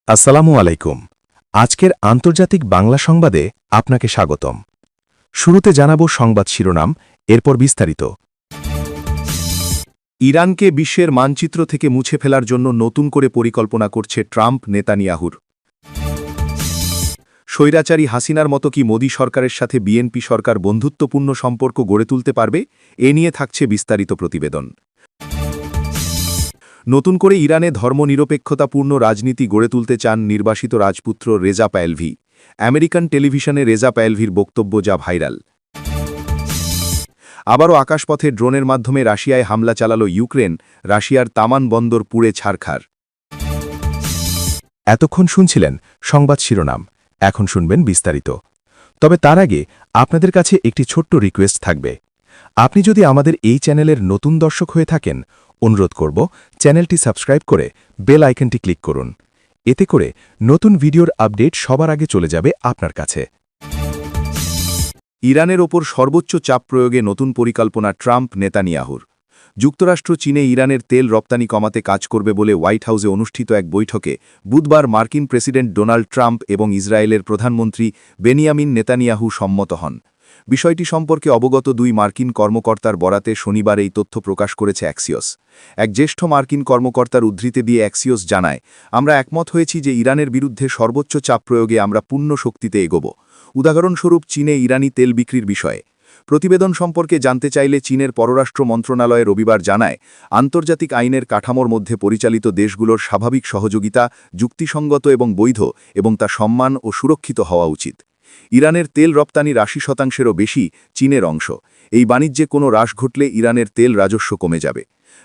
আসসালামু আলাইকুম। আজকের আন্তর্জাতিক বাংলা সংবাদে আপনাকে স্বাগতম। শুরুতে জানাব সংবাদ শিরোনাম, এরপর বিস্তারিত। ইরানকে বিশ্বের মানচিত্র থেকে মুছে ফেলার জন্য নতুন করে পরিকল্পনা করছে ট্রাম্প নেতানিয়াহুর। স্বৈরাচারী হাসিনার মতো কি মোদী সরকারের সাথে বিএনপি সরকার বন্ধুত্বপূর্ণ সম্পর্ক গড়ে তুলতে পারবে? এ নিয়ে থাকছে বিস্তারিত প্রতিবেদন। নতুন করে ইরানে ধর্মনিরপেক্ষতাপূর্ণ রাজনীতি গড়ে তুলতে চান নির্বাসিত রাজপুত্র রেজা পায়েলভি। আমেরিকান টেলিভিশনে রেজা পায়েলভির বক্তব্য যা ভাইরাল। আবারও আকাশপথে ড্রোনের মাধ্যমে রাশিয়ায় হামলা চালাল ইউক্রেন, রাশিয়ার তামান বন্দর পুড়ে ছারখার। এতক্ষণ শুনছিলেন সংবাদ শিরোনাম, এখন শুনবেন বিস্তারিত। তবে তার আগে আপনাদের কাছে একটি ছোট্ট রিকোয়েস্ট থাকবে। আপনি যদি আমাদের এই চ্যানেলের নতুন দর্শক হয়ে থাকেন, অনুরোধ করব চ্যানেলটি সাবস্ক্রাইব করে বেল আইকনটি ক্লিক করুন। এতে করে নতুন ভিডিওর আপডেট সবার আগে চলে যাবে আপনার কাছে। ইরানের ওপর সর্বোচ্চ চাপ প্রয়োগে নতুন পরিকল্পনা ট্রাম্প নেতানিয়াহুর। যুক্তরাষ্ট্র চীনে ইরানের তেল রপ্তানি কমাতে কাজ করবে বলে হোয়াইট হাউসে অনুষ্ঠিত এক বৈঠকে বুধবার মার্কিন প্রেসিডেন্ট ডোনাল্ড ট্রাম্প এবং ইসরায়েলের প্রধানমন্ত্রী বেনিয়ামিন নেতানিয়াহু সম্মত হন। বিষয়টি সম্পর্কে অবগত দুই মার্কিন কর্মকর্তার বরাতে শনিবার এই তথ্য প্রকাশ করেছে অ্যাক্সিওস। এক জ্যেষ্ঠ মার্কিন কর্মকর্তার উদ্ধৃতি দিয়ে অ্যাক্সিওস জানায়, আমরা একমত হয়েছি যে ইরানের বিরুদ্ধে সর্বোচ্চ চাপ প্রয়োগে আমরা পূর্ণ শক্তিতে এগোব। উদাহরণস্বরূপ চীনে ইরানি তেল বিক্রির বিষয়ে প্রতিবেদন সম্পর্কে জানতে চাইলে চীনের পররাষ্ট্র মন্ত্রণালয় রবিবার জানায়, আন্তর্জাতিক আইনের কাঠামোর মধ্যে পরিচালিত দেশগুলোর স্বাভাবিক সহযোগিতা যুক্তিসঙ্গত এবং বৈধ এবং তা সম্মান ও সুরক্ষিত হওয়া উচিত। ইরানের তেল রপ্তানির ৮০%-এরও বেশি চীনের অংশ। এই বাণিজ্যে কোনো হ্রাস ঘটলে ইরানের তেল রাজস্ব কমে যাবে।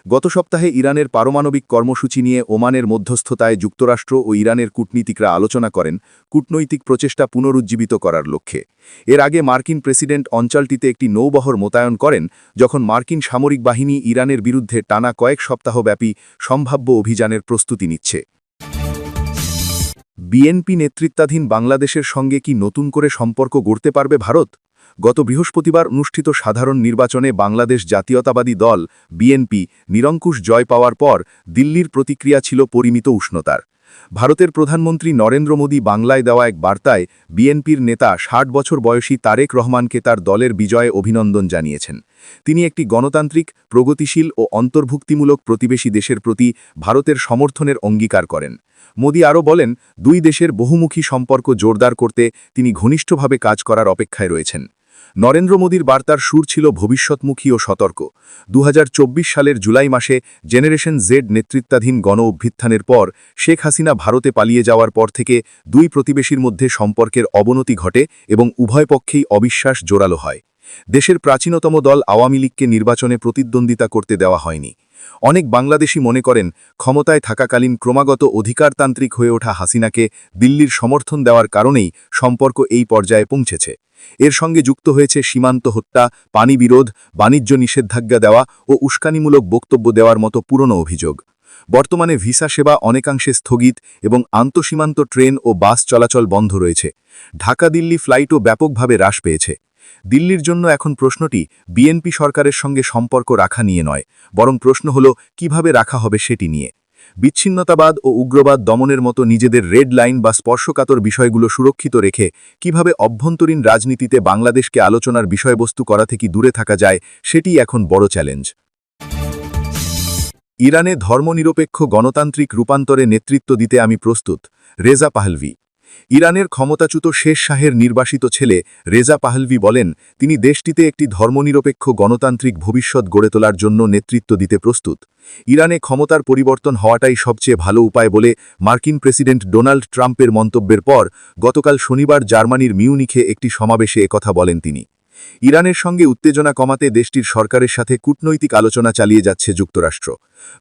গত সপ্তাহে ইরানের পারমাণবিক কর্মসূচি নিয়ে ওমানের মধ্যস্থতায় যুক্তরাষ্ট্র ও ইরানের কূটনীতিকরা আলোচনা করেন কূটনৈতিক প্রচেষ্টা পুনরুজ্জীবিত করার লক্ষ্যে। এর আগে মার্কিন প্রেসিডেন্ট অঞ্চলটিতে একটি নৌবহর মোতায়েন করেন, যখন মার্কিন সামরিক বাহিনী ইরানের বিরুদ্ধে টানা কয়েক সপ্তাহব্যাপী সম্ভাব্য অভিযানের প্রস্তুতি নিচ্ছে। বিএনপি নেতৃত্বাধীন বাংলাদেশের সঙ্গে কি নতুন করে সম্পর্ক গড়তে পারবে ভারত? গত বৃহস্পতিবার অনুষ্ঠিত সাধারণ নির্বাচনে বাংলাদেশ জাতীয়তাবাদী দল বিএনপি নিরঙ্কুশ জয় পাওয়ার পর দিল্লির প্রতিক্রিয়া ছিল পরিমিত উষ্ণতার। ভারতের প্রধানমন্ত্রী নরেন্দ্র মোদী বাংলায় দেওয়া এক বার্তায় বিএনপির নেতা ৬০ বছর বয়সী তারেক রহমানকে তার দলের বিজয়ে অভিনন্দন জানিয়েছেন। তিনি একটি গণতান্ত্রিক, প্রগতিশীল ও অন্তর্ভুক্তিমূলক প্রতিবেশী দেশের প্রতি ভারতের সমর্থনের অঙ্গীকার করেন। মোদী আরও বলেন, দুই দেশের বহুমুখী সম্পর্ক জোরদার করতে তিনি ঘনিষ্ঠভাবে কাজ করার অপেক্ষায় রয়েছেন। নরেন্দ্র মোদীর বার্তার সুর ছিল ভবিষ্যৎমুখী ও সতর্ক। ২০২৪ সালের জুলাই মাসে জেনারেশন জেড নেতৃত্বাধীন গণ অভ্যুত্থানের পর শেখ হাসিনা ভারতে পালিয়ে যাওয়ার পর থেকে দুই প্রতিবেশীর মধ্যে সম্পর্কের অবনতি ঘটে এবং উভয় পক্ষেই অবিশ্বাস জোরালো হয়। দেশের প্রাচীনতম দল আওয়ামী লীগকে নির্বাচনে প্রতিদ্বন্দ্বিতা করতে দেওয়া হয়নি। অনেক বাংলাদেশি মনে করেন, ক্ষমতায় থাকাকালীন ক্রমাগত অধিকারতান্ত্রিক হয়ে ওঠা হাসিনাকে দিল্লির সমর্থন দেওয়ার কারণেই সম্পর্ক এই পর্যায়ে পৌঁছেছে। এর সঙ্গে যুক্ত হয়েছে সীমান্ত হত্যা, পানি বিরোধ, বাণিজ্য নিষেধাজ্ঞা দেওয়া ও উস্কানিমূলক বক্তব্য দেওয়ার মতো পুরনো অভিযোগ। বর্তমানে ভিসা সেবা অনেকাংশে স্থগিত এবং আন্তঃসীমান্ত ট্রেন ও বাস চলাচল বন্ধ রয়েছে। ঢাকা দিল্লি ফ্লাইটও ব্যাপকভাবে হ্রাস পেয়েছে। দিল্লির জন্য এখন প্রশ্নটি বিএনপি সরকারের সঙ্গে সম্পর্ক রাখা নিয়ে নয়, বরং প্রশ্ন হল কিভাবে রাখা হবে সেটি নিয়ে। বিচ্ছিন্নতাবাদ ও উগ্রবাদ দমনের মতো নিজেদের রেড লাইন বা স্পর্শকাতর বিষয়গুলো সুরক্ষিত রেখে কিভাবে অভ্যন্তরীণ রাজনীতিতে বাংলাদেশকে আলোচনার বিষয়বস্তু করা থেকে দূরে থাকা যায়, সেটি এখন বড় চ্যালেঞ্জ। ইরানে ধর্মনিরপেক্ষ গণতান্ত্রিক রূপান্তরে নেতৃত্ব দিতে আমি প্রস্তুত, রেজা পাহলভি। ইরানের ক্ষমতাচ্যুত শেষ শাহের নির্বাসিত ছেলে রেজা পাহলভি বলেন, তিনি দেশটিতে একটি ধর্মনিরপেক্ষ গণতান্ত্রিক ভবিষ্যৎ গড়ে তোলার জন্য নেতৃত্ব দিতে প্রস্তুত। ইরানে ক্ষমতার পরিবর্তন হওয়াটাই সবচেয়ে ভালো উপায় বলে মার্কিন প্রেসিডেন্ট ডোনাল্ড ট্রাম্পের মন্তব্যের পর গতকাল শনিবার জার্মানির মিউনিখে একটি সমাবেশে একথা বলেন তিনি। ইরানের সঙ্গে উত্তেজনা কমাতে দেশটির সরকারের সাথে কূটনৈতিক আলোচনা চালিয়ে যাচ্ছে যুক্তরাষ্ট্র।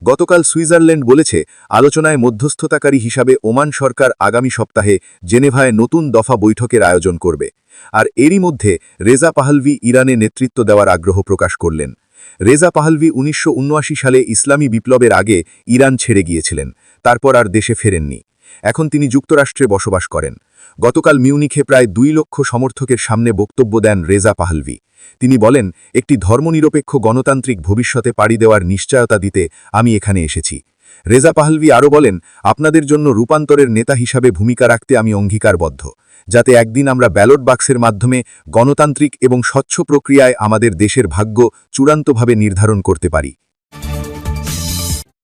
গতকাল সুইজারল্যান্ড বলেছে, আলোচনায় মধ্যস্থতাকারী হিসাবে ওমান সরকার আগামী সপ্তাহে জেনেভায় নতুন দফা বৈঠকের আয়োজন করবে। আর এরই মধ্যে রেজা পাহলভি ইরানে নেতৃত্ব দেওয়ার আগ্রহ প্রকাশ করলেন। রেজা পাহলভি ১৯৭৯ সালে ইসলামী বিপ্লবের আগে ইরান ছেড়ে গিয়েছিলেন, তারপর আর দেশে ফেরেননি। এখন তিনি যুক্তরাষ্ট্রে বসবাস করেন। গতকাল মিউনিখে প্রায় ২ লক্ষ সমর্থকের সামনে বক্তব্য দেন রেজা পাহলভি। তিনি বলেন, একটি ধর্মনিরপেক্ষ গণতান্ত্রিক ভবিষ্যতে পাড়ি দেওয়ার নিশ্চয়তা দিতে আমি এখানে এসেছি। রেজা পাহলভি আরও বলেন, আপনাদের জন্য রূপান্তরের নেতা হিসাবে ভূমিকা রাখতে আমি অঙ্গীকারবদ্ধ, যাতে একদিন আমরা ব্যালট বাক্সের মাধ্যমে গণতান্ত্রিক এবং স্বচ্ছ প্রক্রিয়ায় আমাদের দেশের ভাগ্য চূড়ান্তভাবে নির্ধারণ করতে পারি।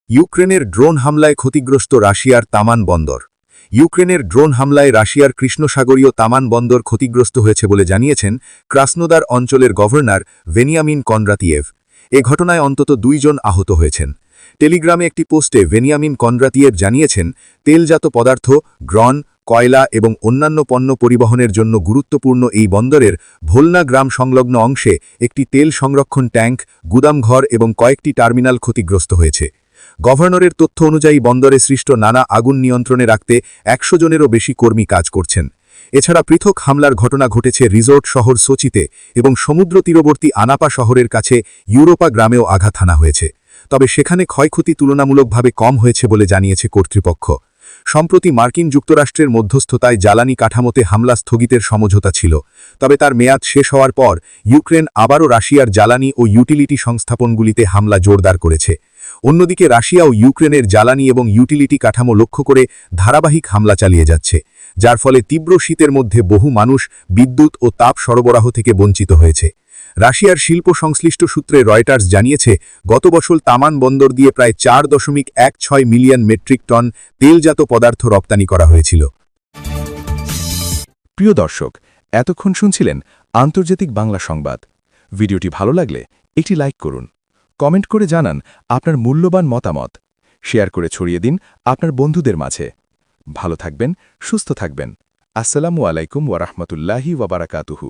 ইউক্রেনের ড্রোন হামলায় ক্ষতিগ্রস্ত রাশিয়ার তামান বন্দর। ইউক্রেনের ড্রোন হামলায় রাশিয়ার কৃষ্ণসাগরীয় তামান বন্দর ক্ষতিগ্রস্ত হয়েছে বলে জানিয়েছেন ক্রাসনোদার অঞ্চলের গভর্নর ভেনিয়ামিন কনরাতিয়েভ। এ ঘটনায় অন্তত 2 জন আহত হয়েছেন। টেলিগ্রামে একটি পোস্টে ভেনিয়ামিন কনরাতিয়েভ জানিয়েছেন, তেলজাত পদার্থ, গ্রন, কয়লা এবং অন্যান্য পণ্য পরিবহনের জন্য গুরুত্বপূর্ণ এই বন্দরের ভোলনা গ্রাম সংলগ্ন অংশে একটি তেল সংরক্ষণ ট্যাঙ্ক, গুদামঘর এবং কয়েকটি টার্মিনাল ক্ষতিগ্রস্ত হয়েছে। গভর্নরের তথ্য অনুযায়ী বন্দরে সৃষ্ট নানা আগুন নিয়ন্ত্রণে রাখতে 100 জনেরও বেশি কর্মী কাজ করছেন। এছাড়া পৃথক হামলার ঘটনা ঘটেছে রিসোর্ট শহর সোচিতে এবং সমুদ্র তীরবর্তী আনাপা শহরের কাছে ইউরোপা গ্রামেও আঘাত হানা হয়েছে, তবে সেখানে ক্ষয়ক্ষতি তুলনামূলকভাবে কম হয়েছে বলে জানিয়েছে কর্তৃপক্ষ। সম্প্রতি মার্কিন যুক্তরাষ্ট্রের মধ্যস্থতায় জ্বালানি কাঠামোতে হামলা স্থগিতের সমঝোতা ছিল, তবে তার মেয়াদ শেষ হওয়ার পর ইউক্রেন আবারও রাশিয়ার জ্বালানি ও ইউটিলিটি সংস্থাপনগুলিতে হামলা জোরদার করেছে। অন্যদিকে রাশিয়া ও ইউক্রেনের জ্বালানি এবং ইউটিলিটি কাঠামো লক্ষ্য করে ধারাবাহিক হামলা চালিয়ে যাচ্ছে, যার ফলে তীব্র শীতের মধ্যে বহু মানুষ বিদ্যুৎ ও তাপ সরবরাহ থেকে বঞ্চিত হয়েছে। রাশিয়ার শিল্প সংশ্লিষ্ট সূত্রে রয়টার্স জানিয়েছে, গত বছর তামান বন্দর দিয়ে প্রায় 4.16 মিলিয়ন মেট্রিক টন তেলজাত পদার্থ রপ্তানি করা হয়েছিল। প্রিয় দর্শক, এতক্ষণ শুনছিলেন আন্তর্জাতিক বাংলা সংবাদ। ভিডিওটি ভালো লাগলে একটি লাইক করুন, কমেন্ট করে জানান আপনার মূল্যবান মতামত, শেয়ার করে ছড়িয়ে দিন আপনার বন্ধুদের মাঝে। ভালো থাকবেন, সুস্থ থাকবেন। আসসালামু আলাইকুম ওয়া রাহমাতুল্লাহি ওয়া বারাকাতুহু।